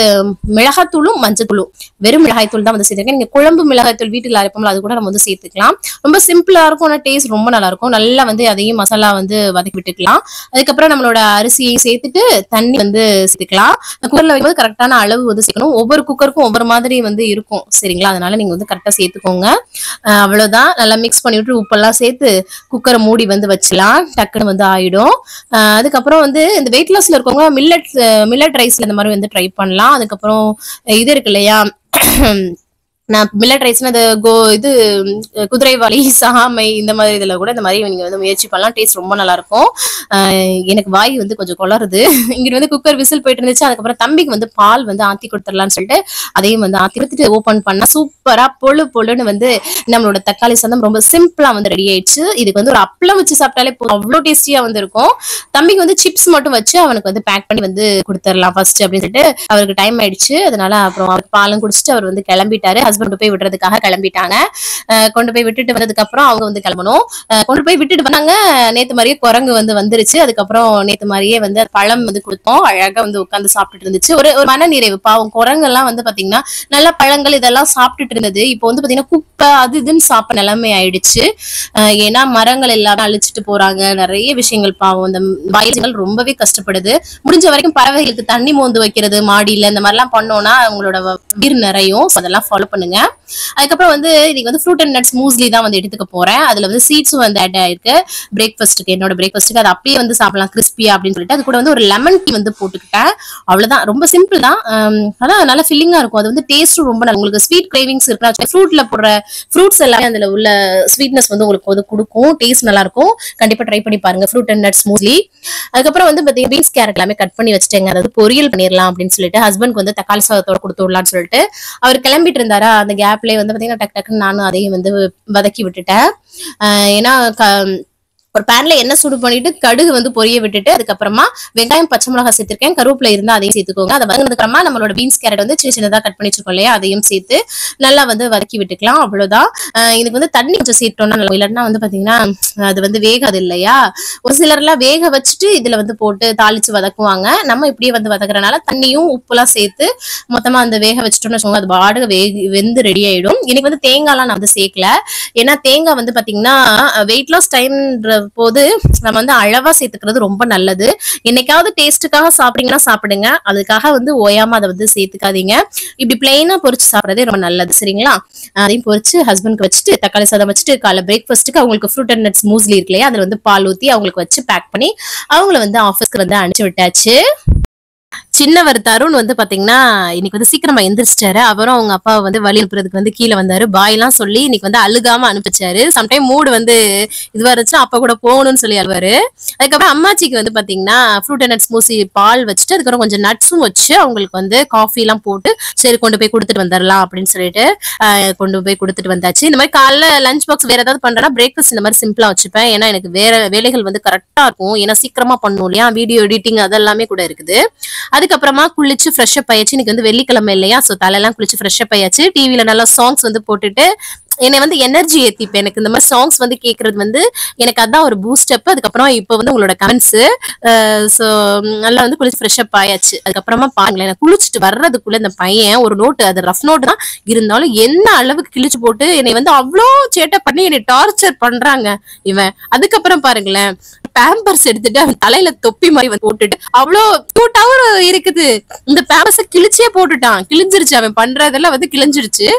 மிளகாத்தூளும் மஞ்சத்தூளும், வெறும் மிளகாய் தூள் தான் வந்து சேர்த்துருக்கேன். நீங்க குழம்பு மிளகாய் தூள் வீட்டுல அரைப்போம்ல, அது கூட நம்ம வந்து சேர்த்துக்கலாம். ரொம்ப சிம்பிளா இருக்கும், ஆனா டேஸ்ட் ரொம்ப நல்லா இருக்கும். நல்லா வந்து அதையும் மசாலா வந்து வதக்கி விட்டுக்கலாம். அதுக்கப்புறம் நம்மளோட அரிசியை சேர்த்துட்டு தண்ணி வந்து சேர்த்துக்கலாம். குக்கர்ல வைக்கும்போது கரெக்டான அளவு வந்து சேர்க்கணும். ஒவ்வொரு குக்கருக்கும் ஒவ்வொரு மாதிரி வந்து இருக்கும், சரிங்களா? அதனால நீங்க வந்து கரெக்டா சேர்த்துக்கோங்க. அவ்வளவுதான். நல்லா மிக்ஸ் பண்ணி விட்டு உப்பெல்லாம் சேர்த்து குக்கரை மூடி வந்து வச்சலாம். டக்குன்னு வந்து ஆயிடும். அதுக்கப்புறம் வந்து இந்த வெயிட் லாஸ்ல இருக்கவங்க மில்லட் ரைஸ்ல இந்த மாதிரி வந்து ட்ரை பண்ணலாம். அதுக்கப்புறம் இது இருக்கு இல்லையா, நான் மில்லட் ரைஸ்னா இது குதிரைவாலி, சாமை இந்த மாதிரி இதுல கூட இந்த மாதிரி நீங்க வந்து முயற்சி பண்ணலாம். டேஸ்ட் ரொம்ப நல்லா இருக்கும். எனக்கு வாய் வந்து கொஞ்சம் குளருது. இங்கிட்டு வந்து குக்கர் விசில் போயிட்டு இருந்துச்சு. அதுக்கப்புறம் தம்பிக்கு வந்து பால் வந்து ஆத்தி கொடுத்துடலாம்னு சொல்லிட்டு அதையும் வந்து ஆத்தி கொடுத்துட்டு ஓபன் பண்ணா சூப்பரா பொழுன்னு வந்து நம்மளோட தக்காளி சாதம் ரொம்ப சிம்பிளா வந்து ரெடி ஆயிடுச்சு. இதுக்கு வந்து ஒரு அப்பளம் வச்சு சாப்பிட்டாலே அவ்வளோ டேஸ்டியா வந்து இருக்கும். தம்பிக்கு வந்து சிப்ஸ் மட்டும் வச்சு அவனுக்கு வந்து பேக் பண்ணி வந்து கொடுத்துடலாம் ஃபர்ஸ்ட் அப்படின்னு சொல்லிட்டு அவருக்கு டைம் ஆயிடுச்சு. அதனால அப்புறம் அவர் பாலும் குடிச்சிட்டு அவர் வந்து கிளம்பிட்டாரு. ஹஸ்பண்ட் போய் விடுறதுக்காக கிளம்பிட்டாங்க. கொண்டு போய் விட்டுட்டு வந்ததுக்கு அப்புறம் அவங்க வந்து கிளம்பணும். கொண்டு போய் விட்டுட்டு வந்தாங்க. நேத்து மாதிரியே குரங்கு வந்து வந்துருச்சு. அதுக்கப்புறம் நேத்து மாதிரியே வந்து பழம் வந்து கொடுத்தோம். அழகா வந்து உட்காந்து சாப்பிட்டுட்டு இருந்துச்சு. ஒரு மன நிறைவு. பாவம் குரங்கு எல்லாம் வந்து பாத்தீங்கன்னா நல்ல பழங்கள் இதெல்லாம் சாப்பிட்டுட்டு இருந்தது. இப்போ வந்து பாத்தீங்கன்னா குப்பை அது இதுன்னு சாப்பிட நிலைமை ஆயிடுச்சு. ஏன்னா மரங்கள் எல்லாமே அழிச்சிட்டு போறாங்க. நிறைய விஷயங்கள் பாவம் இந்த வயல்கள் ரொம்பவே கஷ்டப்படுது. முடிஞ்ச வரைக்கும் பறவைகளுக்கு தண்ணி மோந்து வைக்கிறது மாடியில இந்த மாதிரி எல்லாம் பண்ணோம்னா அவங்களோட வீர் நிறையும். அதெல்லாம் ஃபாலோ பண்ணுங்க. அதுக்கப்புறம் வந்து இன்னைக்கு வந்து ஃப்ரூட் அண்ட் நட்ஸ் மூஸ்லி தான் வந்து எடுத்துக்க போறேன். அதுல வந்து சீட்ஸும் வந்து ஆட் ஆயிருக்கு பிரேக்ஃபாஸ்ட்டுக்கு, என்னோட பிரேக்ஃபாஸ்ட்டுக்கு. அது அப்படியே வந்து சாப்பிடலாம் கிறிஸ்பியா அப்படின்னு சொல்லிட்டு அது கூட வந்து ஒரு லெமன் டீ வந்து போட்டுக்கிட்டேன். அவ்வளவுதான், ரொம்ப சிம்பிள் தான். ஆனா நல்லா ஃபில்லிங்கா இருக்கும். அது வந்து டேஸ்ட்டும் ரொம்ப நல்லா. உங்களுக்கு ஸ்வீட் கிரேவிங்ஸ் இருக்கு, ஃப்ரூட்ல போடுற ஃப்ரூட்ஸ் எல்லாமே அதுல உள்ள ஸ்வீட்னஸ் வந்து உங்களுக்கு வந்து கொடுக்கும். டேஸ்ட் நல்லா இருக்கும். கண்டிப்பா ட்ரை பண்ணி பாருங்க ஃப்ரூட் அண்ட் நட்ஸ் மூஸ்லி. அதுக்கப்புறம் வந்து பாத்தீங்கன்னா பீன்ஸ், கேரட் எல்லாமே கட் பண்ணி வச்சுட்டேங்க. அதாவது பொரியல் பண்ணிடலாம் அப்படின்னு சொல்லிட்டு ஹஸ்பண்ட் வந்து தக்காளி சாதத்தோட கொடுத்து விடலாம்னு சொல்லிட்டு அவர் கிளம்பிட்டு இருந்தாரா. அந்த கேப்லயே வந்து பாத்தீங்கன்னா டக்குன்னு நானும் அதையும் வந்து வதக்கி விட்டுட்டேன். ஏன்னா ஒரு பேன்ல எண்ணெய் சூடு பண்ணிட்டு கடுகு வந்து பொரிய விட்டுட்டு அதுக்கப்புறமா வெங்காயம், பச்சை மிளகாய் சேர்த்திருக்கேன். கருவேப்பிலை இருந்தா அதையும் சேர்த்துக்கோங்க. அதை வதங்கினதுக்கு அப்புறமா நம்மளோட பீன்ஸ், கேரட் வந்து சின்ன சின்னதா கட் பண்ணி வச்சிருக்கோம் இல்லையா, அதையும் சேர்த்து நல்லா வந்து வதக்கி விட்டுக்கலாம். அவ்வளவுதான். இதுக்கு வந்து தண்ணி கொஞ்சம் சேர்த்தோம்னா நல்லா, இல்லைன்னா வந்து பாத்தீங்கன்னா அது வந்து வேகாது இல்லையா. ஒரு சிலர் எல்லாம் வேக வச்சுட்டு இதுல வந்து போட்டு தாளிச்சு வதக்குவாங்க. நம்ம இப்படியே வந்து வதக்குறதுனால தண்ணியும் உப்புலாம் சேர்த்து மொத்தமா அந்த வேக வச்சுட்டோம்னு வச்சுக்கோங்க, அது பாடுக வெந்து ரெடி ஆயிடும். இன்னைக்கு வந்து தேங்காய்லாம் நான் வந்து சேர்க்கல. ஏன்னா தேங்காய் வந்து பாத்தீங்கன்னா வெயிட் லாஸ் டைம்ன்ற போது நம்ம வந்து அளவா சேர்த்துக்கிறது ரொம்ப நல்லது. என்னைக்காவது டேஸ்ட்டுக்காக சாப்பிடுங்கன்னா சாப்பிடுங்க, அதுக்காக வந்து ஓயாம அதை வந்து சேர்த்துக்காதீங்க. இப்படி பிளெயினா பொரிச்சு சாப்பிடறதே ரொம்ப நல்லது, சரிங்களா? அதையும் பொரிச்சு ஹஸ்பண்ட்க்கு வச்சுட்டு தக்காளி சாதம் வச்சுட்டு காலை பிரேக்ஃபாஸ்ட்டுக்கு அவங்களுக்கு ஃப்ரூட் அண்ட் நட்ஸ் மூஸ்லி இருக்கு இல்லையா, அதுல வந்து பால் ஊத்தி அவங்களுக்கு வச்சு பேக் பண்ணி அவங்கள வந்து ஆஃபீஸ்க்கு வந்து அனுப்பிச்சு விட்டாச்சு. சின்னவர் தருண் வந்து பாத்தீங்கன்னா இன்னைக்கு வந்து சீக்கிரமா எந்திரிச்சிட்டாரு. அவரும் அவங்க அப்பாவை வந்து வழி அனுப்புறதுக்கு வந்து கீழே வந்தாரு. பாய் எல்லாம் சொல்லி இன்னைக்கு வந்து அழுகாம அனுப்பிச்சாரு. சம்டைம் மூடு வந்து இதுவா இருந்துச்சு, அப்பா கூட போகணும்னு சொல்லி அழுவாரு. அதுக்கப்புறம் அம்மாச்சிக்கு வந்து பாத்தீங்கன்னா ஃப்ரூட் அண்ட் நட்ஸ் மூசி பால் வச்சுட்டு அதுக்கப்புறம் கொஞ்சம் நட்ஸும் வச்சு அவங்களுக்கு வந்து காஃபி எல்லாம் போட்டு சரி கொண்டு போய் கொடுத்துட்டு வந்துடலாம் அப்படின்னு சொல்லிட்டு கொண்டு போய் கொடுத்துட்டு வந்தாச்சு. இந்த மாதிரி காலைல லஞ்ச் பாக்ஸ் வேற ஏதாவது பண்றேன்னா பிரேக்ஃபாஸ்ட் இந்த மாதிரி சிம்பிளா வச்சுப்பேன். ஏன்னா எனக்கு வேற வேலைகள் வந்து கரெக்டா இருக்கும். ஏன்னா சீக்கிரமா பண்ணும் இல்லையா, வீடியோ எடிட்டிங் அதெல்லாமே கூட இருக்குது. அதுக்கப்புறமா குளிச்சு ஃப்ரெஷ் அப் ஆயாச்சு. இன்னைக்கு வந்து வெள்ளிக்கிழமை இல்லையா, சோ தலையெல்லாம் குளிச்சு ஃப்ரெஷ் அப் ஆயாச்சு. டிவில நல்லா சாங்ஸ் வந்து போட்டுட்டு என்னை வந்து எனர்ஜி ஏத்திப்பேன். எனக்கு இந்த மாதிரி சாங்ஸ் வந்து கேட்கறது வந்து எனக்கு அதான் ஒரு பூஸ்ட் அப். அதுக்கப்புறம் இப்போ வந்து உங்களோட கமெண்ட்ஸ், ஸோ நல்லா வந்து குளிச்சு ஃப்ரெஷ் அப் ஆயாச்சு. அதுக்கப்புறமா பாருங்களேன், நான் குளிச்சுட்டு வர்றதுக்குள்ள இந்த பையன் ஒரு நோட்டு, அது ரஃப் நோட்டு தான் இருந்தாலும் என்ன அளவுக்கு கிழிச்சு போட்டு என்னை வந்து அவ்வளோ சேட்டை பண்ணி என்னை டார்ச்சர் பண்றாங்க இவன். அதுக்கப்புறம் பாருங்களேன், பேம்பர்ஸ் எடுத்துட்டு அவன் தலையில தொப்பி மாதிரி வந்து போட்டுட்டு அவ்வளோ கியூட்டாவும் இருக்குது. இந்த பேம்பர்ஸ கிழிச்சே போட்டுட்டான், கிழிஞ்சிருச்சு. அவன் பண்றதெல்லாம் வந்து கிழிஞ்சிருச்சு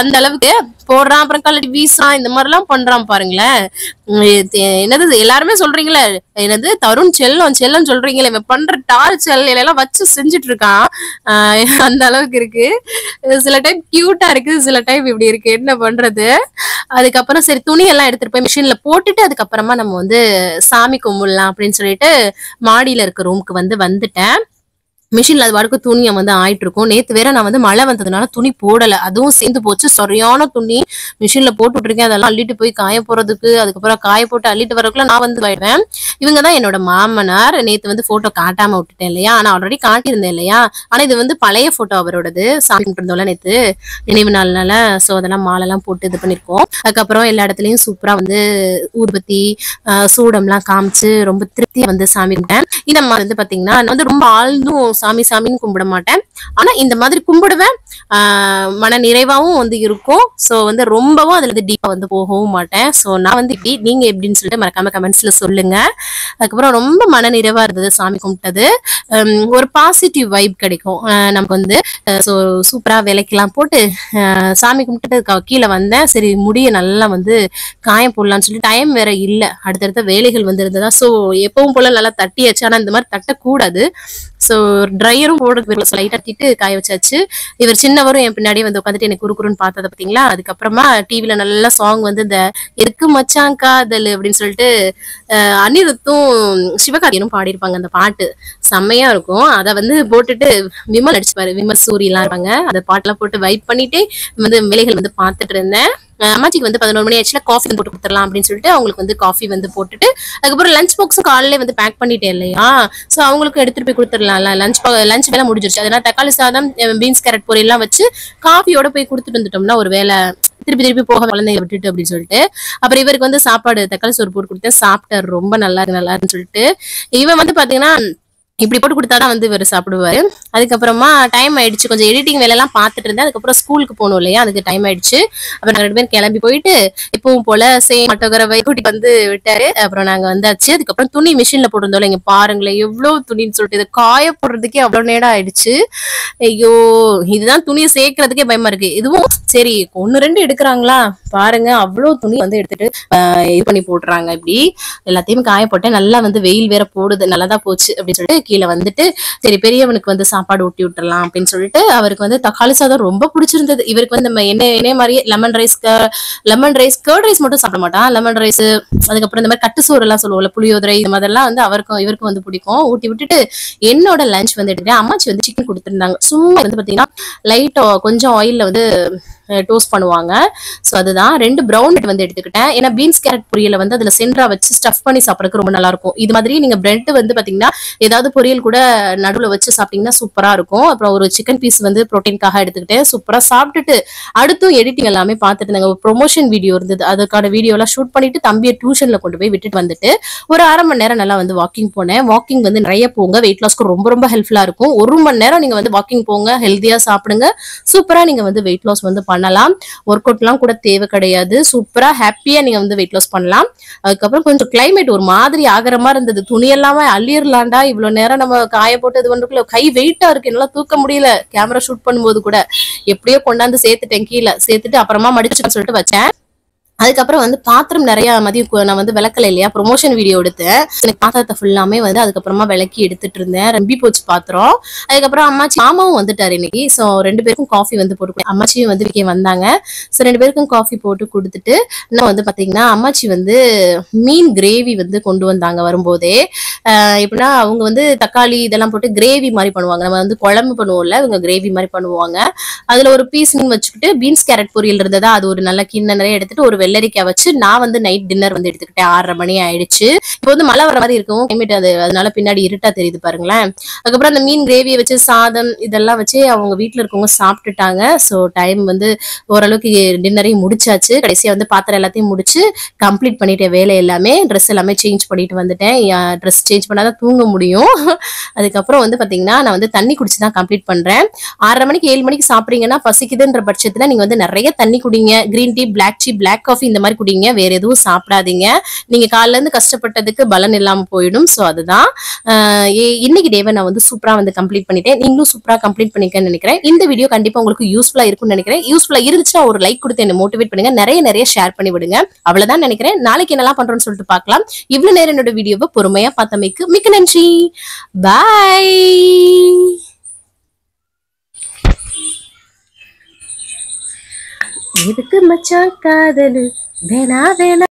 அந்த அளவுக்கு போடுறான். அப்புறம் கலட்டி வீசான், இந்த மாதிரி எல்லாம் பண்றான் பாருங்களேன். என்னது எல்லாருமே சொல்றீங்களே, என்னது தருண் செல்லம் செல்லம் சொல்றீங்களே, இவன் பண்ற டார்ச்சர் எல்லாம் வச்சு செஞ்சுட்டு இருக்கான். அந்த அளவுக்கு இருக்கு. சில டைம் கியூட்டா இருக்கு, சில டைம் இப்படி இருக்கு, என்ன பண்றது. அதுக்கப்புறம் சரி துணி எல்லாம் எடுத்துட்டு போய் மிஷின்ல போட்டுட்டு அதுக்கப்புறமா நம்ம வந்து சாமி கும்பிடலாம் அப்படின்னு சொல்லிட்டு மாடியில இருக்க ரூமுக்கு வந்து வந்துட்டேன். மிஷின்ல அது வரைக்கும் துணியை வந்து ஆயிட்டு இருக்கும். நேத்து வேற நான் வந்து மழை வந்ததுனால துணி போடல, அதுவும் சேர்ந்து போச்சு. சரியான துணி மிஷின்ல போட்டுட்டு இருக்கேன். அதெல்லாம் அள்ளிட்டு போய் காய போறதுக்கு, அதுக்கப்புறம் காய போட்டு அள்ளிட்டு வரக்குள்ள நான் வந்து போயிடுவேன். இவங்க தான் என்னோட மாமனார். நேத்து வந்து போட்டோ காட்டாம விட்டுட்டேன் இல்லையா, ஆனா ஆல்ரெடி காட்டியிருந்தேன் இல்லையா. ஆனா இது வந்து பழைய போட்டோ அவரோடது, சாமி கும்பிட்டு நேத்து நினைவு நாள்னால. சோ அதெல்லாம் மாலெல்லாம் போட்டு இது பண்ணிருக்கோம். அதுக்கப்புறம் எல்லா இடத்துலயும் சூப்பரா வந்து ஊதுபத்தி சூடம்லாம் காமிச்சு ரொம்ப திருப்தியா வந்து சாமி கும்பிட்டேன். இந்த மாதிரி வந்து பாத்தீங்கன்னா நான் வந்து ரொம்ப ஆழ்ந்தும் சாமி சாமின்னு கும்பிட மாட்டேன், ஆனா இந்த மாதிரி கும்பிடுவேன். மன நிறைவாவும் வந்து இருக்கும். சோ வந்து ரொம்பவும் அதுல வந்து டீப்பா வந்து போகவும் மாட்டேன். சோ நான் வந்து இப்படி, நீங்க எப்படின்னு சொல்லிட்டு மறக்காம கமெண்ட்ஸ்ல சொல்லுங்க. அதுக்கப்புறம் ரொம்ப மன நிறைவா இருந்தது சாமி கும்பிட்டது. ஒரு பாசிட்டிவ் வைப் கிடைக்கும் நமக்கு வந்து. ஸோ சூப்பரா விலைக்கெல்லாம் போட்டு சாமி கும்பிட்டு கீழே வந்தேன். சரி முடிய நல்லா வந்து காயம் போடலாம்னு சொல்லி டைம் வேற இல்லை, அடுத்தடுத்த வேலைகள் வந்து இருந்ததா. ஸோ எப்பவும் போல நல்லா தட்டியாச்சு, ஆனா இந்த மாதிரி தட்டக்கூடாது. ஸோ ட்ரையரும் போடுறது லைட்டா தட்டிட்டு காய வச்சாச்சு. இவர் சின்னவரும் என் பின்னாடியே வந்து உட்காந்துட்டு எனக்கு குறுக்குறுன்னு பார்த்ததை பார்த்தீங்களா. அதுக்கப்புறமா டிவில நல்ல சாங் வந்து இந்த எதுக்கு மச்சான் காதல் அப்படின்னு சொல்லிட்டு அனிருத்தும் சிவகார்த்தியனும் பாடியிருப்பாங்க. அந்த பாட்டு செம்மையா இருக்கும். அதை வந்து போட்டுட்டு விமல் அடிச்சுப்பாரு, விமல் சூரி எல்லாம் இருப்பாங்க. அந்த பாட்டெல்லாம் போட்டு வைப் பண்ணிட்டு வந்து வேலைகள் வந்து பார்த்துட்டு இருந்தேன். அம்மாச்சிக்கு வந்து 11 மணி ஆச்சுல காஃபி வந்து போட்டு கொடுத்துடலாம் அப்படின்னு சொல்லிட்டு அவங்களுக்கு வந்து காஃபி வந்து போட்டுட்டு அதுக்கப்புறம் லஞ்ச் பாக்ஸும் காலையிலே வந்து பேக் பண்ணிட்டேன் இல்லையா. ஸோ அவங்களுக்கு எடுத்துட்டு போய் கொடுத்துடலாம்ல. லஞ்ச் வேலை முடிஞ்சிருச்சு. அதனால தக்காளி சாதம் பீன்ஸ் கேரட் பொரியெல்லாம் வச்சு காஃபியோட போய் கொடுத்துட்டு வந்துட்டோம்னா ஒரு வேலை திருப்பி போக குழந்தைய விட்டுட்டு அப்படின்னு சொல்லிட்டு அப்புறம் இவருக்கு வந்து சாப்பாடு தக்காளி சோறு போட்டு கொடுத்தேன். சாப்பிட்டாரு, ரொம்ப நல்லா இருக்குன்னு சொல்லிட்டு. இவன் வந்து பாத்தீங்கன்னா இப்படி போட்டு கொடுத்தாதான் வந்து இவர் சாப்பிடுவாரு. அதுக்கப்புறமா டைம் ஆயிடுச்சு, கொஞ்சம் எடிட்டிங் வேலை எல்லாம் பார்த்துட்டு இருந்தேன். அதுக்கப்புறம் ஸ்கூலுக்கு போகணும் இல்லையா, அதுக்கு டைம் ஆயிடுச்சு. அப்புறம் நாங்க 2 பேரும் கிளம்பி போயிட்டு இப்பவும் போல சேம் ஆட்டோகிராஃபை கூட்டிட்டு வந்து விட்டாரு. அப்புறம் நாங்க வந்தாச்சு. அதுக்கப்புறம் துணி மிஷின்ல போட்டிருந்தோம். இங்க பாருங்களேன் எவ்வளவு துணின்னு சொல்லிட்டு, இதை காய போடுறதுக்கே அவ்வளவு நேரம் ஆயிடுச்சு. ஐயோ, இதுதான் துணியை சேர்க்கறதுக்கே பயமா இருக்கு. இதுவும் சரி 1-2 எடுக்கிறாங்களா பாருங்க, அவ்வளவு துணி வந்து எடுத்துட்டு இது பண்ணி போடுறாங்க. இப்படி எல்லாத்தையும் காய போட்டேன். நல்லா வந்து வெயில் வேற போடுது, நல்லாதான் போச்சு அப்படின்னு சொல்லிட்டு கீழே வந்துட்டு சரி பெரியவனுக்கு வந்து சாப்பாடு ஊட்டி விட்டுறலாம் அப்படின்னு சொல்லிட்டு அவருக்கு வந்து தக்காளி சாதம் ரொம்ப பிடிச்சிருந்தது. இவருக்கு வந்து நம்ம என்ன மாதிரியே லெமன் ரைஸ் கர்ட் ரைஸ் மட்டும் சாப்பிட மாட்டான், லெமன் ரைஸ் அதுக்கப்புறம் இந்த மாதிரி கட்டு சோறு எல்லாம் சொல்லுவோம்ல, புளியோதரை, இந்த மாதிரிலாம் வந்து இவருக்கும் வந்து பிடிக்கும். ஊட்டி விட்டுட்டு என்னோட லஞ்ச் வந்து எடுத்துட்டேன். அம்மாச்சி வந்து சிக்கன் கொடுத்துருந்தாங்க. சும்மா வந்து பாத்தீங்கன்னா லைட்டா கொஞ்சம் ஆயில்ல வந்து டோஸ்ட் பண்ணுவாங்க. ஸோ அதுதான் 2 ப்ரௌன் பிரெட் வந்து எடுத்துக்கிட்டேன். ஏன்னா பீன்ஸ் கேரட் பொரியலை வந்து அதுல சென்டரா வச்சு ஸ்டஃப் பண்ணி சாப்பிடறதுக்கு ரொம்ப நல்லா இருக்கும். இது மாதிரி நீங்க பிரெட் வந்து பாத்தீங்கன்னா ஏதாவது பொரியல் கூட நடுவுல வச்சு சாப்பிட்டீங்கன்னா சூப்பரா இருக்கும். அப்புறம் ஒரு சிக்கன் பீஸ் வந்து ப்ரோட்டீன்காக எடுத்துக்கிட்டேன். சூப்பரா சாப்பிட்டுட்டு அடுத்தும் எடிட்டிங் எல்லாமே பார்த்துட்டு இருந்தாங்க. ஒரு ப்ரொமோஷன் வீடியோ இருந்தது, அதுக்கான வீடியோ எல்லாம் ஷூட் பண்ணிட்டு தம்பியை டியூஷன்ல கொண்டு போய் விட்டுட்டு வந்துட்டு ஒரு 1/2 மணி நேரம் நல்லா வந்து வாக்கிங் போனேன். வாக்கிங் வந்து நிறைய போங்க, வெயிட் லாஸ்க்கு ரொம்ப ஹெல்ப்ஃபுல்லா இருக்கும். 1 மணி நேரம் நீங்க வந்து வாக்கிங் போங்க, ஹெல்த்தியா சாப்பிடுங்க, சூப்பரா நீங்க வந்து வெயிட் லாஸ் வந்து பண்ணலாம். ஒர்க் அவுட் எல்லாம் கூட தேவை கிடையாது, சூப்பரா ஹாப்பியா நீங்க வந்து வெயிட் லாஸ் பண்ணலாம். அதுக்கப்புறம் கொஞ்சம் கிளைமேட் ஒரு மாதிரி ஆகிற மாதிரி இருந்தது. துணி எல்லாமே அள்ளிடலாண்டா, இவ்வளவு நேரம் நம்ம காய போட்டு இது பண்றதுக்குள்ள கை வெயிட்டா இருக்கு, என்னால தூக்க முடியல. கேமரா ஷூட் பண்ணும்போது கூட எப்படியோ கொண்டாந்து சேர்த்துட்டேன், கீழே சேர்த்துட்டு அப்புறமா மடிச்சுன்னு சொல்லிட்டு வச்சேன். அதுக்கப்புறம் வந்து பாத்திரம் நிறைய மதியம் நான் வந்து விளக்கல இல்லையா, ப்ரொமோஷன் வீடியோ எடுத்தேன். எனக்கு பாத்திரத்தை ஃபுல்லாமே வந்து அதுக்கப்புறமா விளக்கி எடுத்துட்டு இருந்தேன். ரம்பி போச்சு பாத்திரம். அதுக்கப்புறம் அம்மாச்சி மாமாவும் வந்துட்டாரு இன்னைக்கு. ஸோ 2 பேருக்கும் காஃபி வந்து போட்டு, அம்மாச்சியும் வந்து இங்கே வந்தாங்க. ஸோ 2 பேருக்கும் காஃபி போட்டு கொடுத்துட்டு இன்னும் வந்து பாத்தீங்கன்னா அம்மாச்சி வந்து மீன் கிரேவி வந்து கொண்டு வந்தாங்க வரும்போதே. எப்படின்னா அவங்க வந்து தக்காளி இதெல்லாம் போட்டு கிரேவி மாதிரி பண்ணுவாங்க. நம்ம வந்து குழம்பு பண்ணுவோம்ல, இவங்க கிரேவி மாதிரி பண்ணுவாங்க. அதுல ஒரு பீஸ் மீன் வச்சுக்கிட்டு பீன்ஸ் கேரட் பொரியல் இருந்ததா, அது ஒரு நல்ல கிண்ண நிறைய எடுத்துட்டு ஒரு வெள்ளரிக்காய் வச்சு நான் வந்து நைட் டின்னர் வந்து எடுத்துக்கிட்டேன். 6:30 மணி ஆயிடுச்சு. இப்போ வந்து மழை வர மாதிரி இருக்கும் கிளைமேட், அதனால பின்னாடி இருட்டா தெரியுது பாருங்களேன். அதுக்கப்புறம் அந்த மீன் கிரேவியை வச்சு சாதம் இதெல்லாம் வச்சு அவங்க வீட்டுல இருக்கவங்க சாப்பிட்டுட்டாங்க. ஸோ டைம் வந்து ஓரளவுக்கு டின்னரையும் முடிச்சாச்சு. கடைசியா வந்து பாத்திரம் எல்லாத்தையும் முடிச்சு கம்ப்ளீட் பண்ணிட்டேன் வேலை எல்லாமே. ட்ரெஸ் எல்லாமே சேஞ்ச் பண்ணிட்டு வந்துட்டேன். ட்ரெஸ் சேஞ்ச் பண்ணாதான் தூங்க முடியும். அதுக்கப்புறம் வந்து பாத்தீங்கன்னா நான் வந்து தண்ணி குடிச்சுதான் கம்ப்ளீட் பண்றேன். 6:30 மணிக்கு 7 மணிக்கு சாப்பிடுறீங்கன்னா பசிக்குதுன்ற பட்சத்துல நீங்க வந்து நிறைய தண்ணி குடிங்க. கிரீன் டீ, பிளாக் காஃபி இந்த மாதிரி குடிங்க. வேற எதுவும் சாப்பிடாதீங்க. நீங்க காலைல இருந்து கஷ்டப்பட்டதுக்கு பலன் இல்லாம போயிடும். சோ அதுதான் இன்னைக்கு டேவை நான் வந்து சூப்பரா வந்து கம்ப்ளீட் பண்ணிட்டேன். நீங்களும் சூப்பரா கம்ப்ளீட் பண்ணிக்கன்னு நினைக்கிறேன். இந்த வீடியோ கண்டிப்பா உங்களுக்கு யூஸ்ஃபுல்லா இருக்கும்னு நினைக்கிறேன். யூஸ்ஃபுல்லா இருந்துச்சுன்னா ஒரு லைக் கொடுத்து என்ன மோட்டிவேட் பண்ணுங்க. நிறைய ஷேர் பண்ணி விடுங்க. அவ்வளவுதான் நினைக்கிறேன். நாளைக்கு என்னெல்லாம் பண்றோம்னு சொல்லிட்டு பார்க்கலாம். இவ்வளவு நேரம் என்னோட வீடியோவை பொறுமையா பார்த்தமைக்கு மிக்க நன்றி. பாய். எதுக்கு மச்சான் காதலு வேணா வேணா